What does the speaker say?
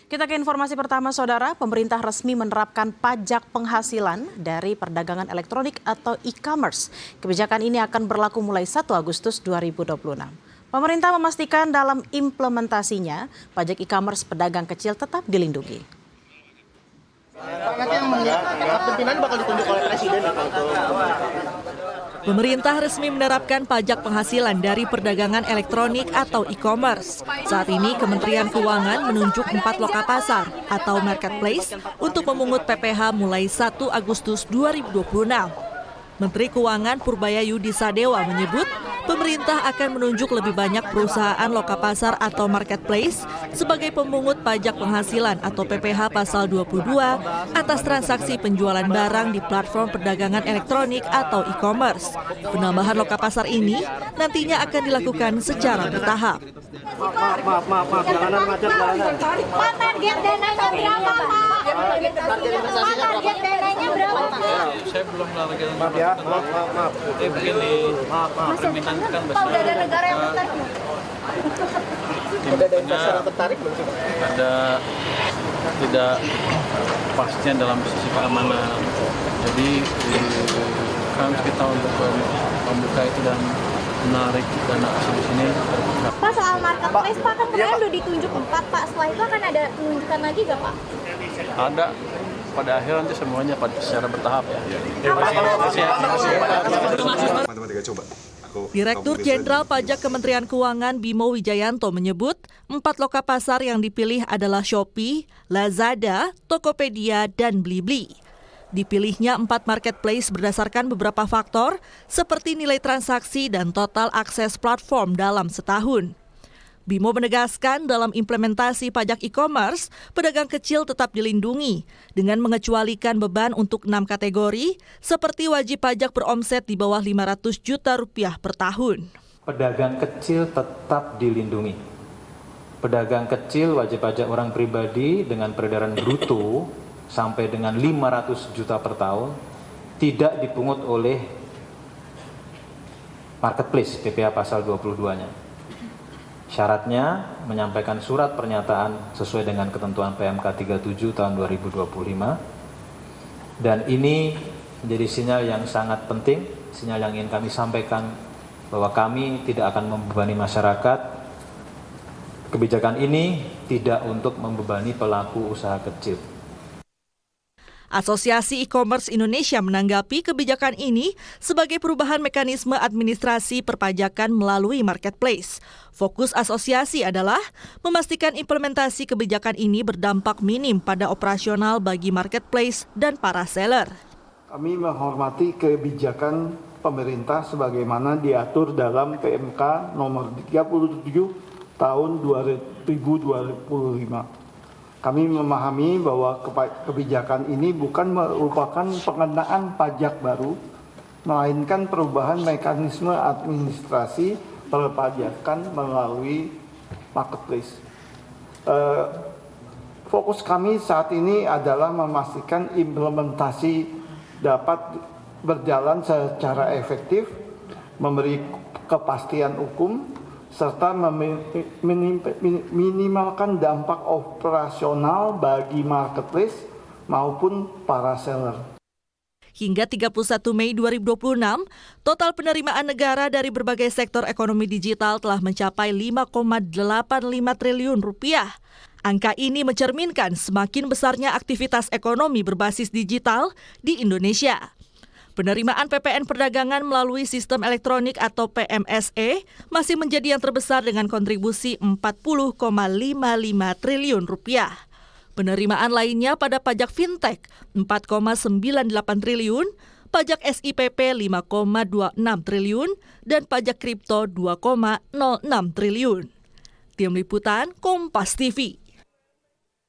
Kita ke informasi pertama, Saudara. Pemerintah resmi menerapkan pajak penghasilan dari perdagangan elektronik atau e-commerce. Kebijakan ini akan berlaku mulai 1 Agustus 2026. Pemerintah memastikan dalam implementasinya, pajak e-commerce pedagang kecil tetap dilindungi. Nanti yang pimpinan bakal ditunjuk oleh Presiden atau Pemerintah resmi menerapkan pajak penghasilan dari perdagangan elektronik atau e-commerce. Saat ini Kementerian Keuangan menunjuk 4 loka pasar atau marketplace untuk memungut PPh mulai 1 Agustus 2026. Menteri Keuangan Purbaya Yudi Sadewa menyebut pemerintah akan menunjuk lebih banyak perusahaan loka pasar atau marketplace sebagai pemungut pajak penghasilan atau PPh pasal 22 atas transaksi penjualan barang di platform perdagangan elektronik atau e-commerce. Penambahan loka pasar ini nantinya akan dilakukan secara bertahap. Maaf, jalanan macet, jalanan. Pak, target dananya berapa, Pak? Target dananya berapa, Pak? Saya belum target. Maaf ya, maaf. Begini, permintaan kan Pak, udah ada negara yang tertarik? Udah ada investor yang tertarik belum sih? ada tidak pastinya dalam sisi keamanan. Jadi kan kita untuk membuka itu dan menarik dana asing di sini terbuka. Pak, soal marketplace, Pak, kan kemarin udah ditunjuk 4, Pak. Setelah itu akan ada penunjukan lagi nggak, Pak? Ada pada akhir nanti semuanya secara bertahap ya. Direktur Jenderal Pajak Kementerian Keuangan Bimo Wijayanto menyebut 4 loka pasar yang dipilih adalah Shopee, Lazada, Tokopedia, dan Blibli. Dipilihnya 4 marketplace berdasarkan beberapa faktor seperti nilai transaksi dan total akses platform dalam setahun. Bimo menegaskan dalam implementasi pajak e-commerce, pedagang kecil tetap dilindungi dengan mengecualikan beban untuk 6 kategori seperti wajib pajak beromset di bawah 500 juta rupiah per tahun. Pedagang kecil tetap dilindungi. Pedagang kecil wajib pajak orang pribadi dengan peredaran bruto sampai dengan 500 juta per tahun tidak dipungut oleh marketplace PPh pasal 22-nya. Syaratnya menyampaikan surat pernyataan sesuai dengan ketentuan PMK 37 tahun 2025. Dan ini menjadi sinyal yang sangat penting, sinyal yang ingin kami sampaikan bahwa kami tidak akan membebani masyarakat. Kebijakan ini tidak untuk membebani pelaku usaha kecil. Asosiasi E-commerce Indonesia menanggapi kebijakan ini sebagai perubahan mekanisme administrasi perpajakan melalui marketplace. Fokus asosiasi adalah memastikan implementasi kebijakan ini berdampak minim pada operasional bagi marketplace dan para seller. Kami menghormati kebijakan pemerintah sebagaimana diatur dalam PMK nomor 37 tahun 2025. Kami memahami bahwa kebijakan ini bukan merupakan pengenaan pajak baru, melainkan perubahan mekanisme administrasi perpajakan melalui marketplace. Fokus kami saat ini adalah memastikan implementasi dapat berjalan secara efektif, memberi kepastian hukum, serta minimalkan dampak operasional bagi marketplace maupun para seller. Hingga 31 Mei 2026, total penerimaan negara dari berbagai sektor ekonomi digital telah mencapai 5,85 triliun rupiah. Angka ini mencerminkan semakin besarnya aktivitas ekonomi berbasis digital di Indonesia. Penerimaan PPN perdagangan melalui sistem elektronik atau PMSE masih menjadi yang terbesar dengan kontribusi 40,55 triliun rupiah. Penerimaan lainnya pada pajak fintech 4,98 triliun, pajak SIPP 5,26 triliun, dan pajak kripto 2,06 triliun. Tim Liputan Kompas TV.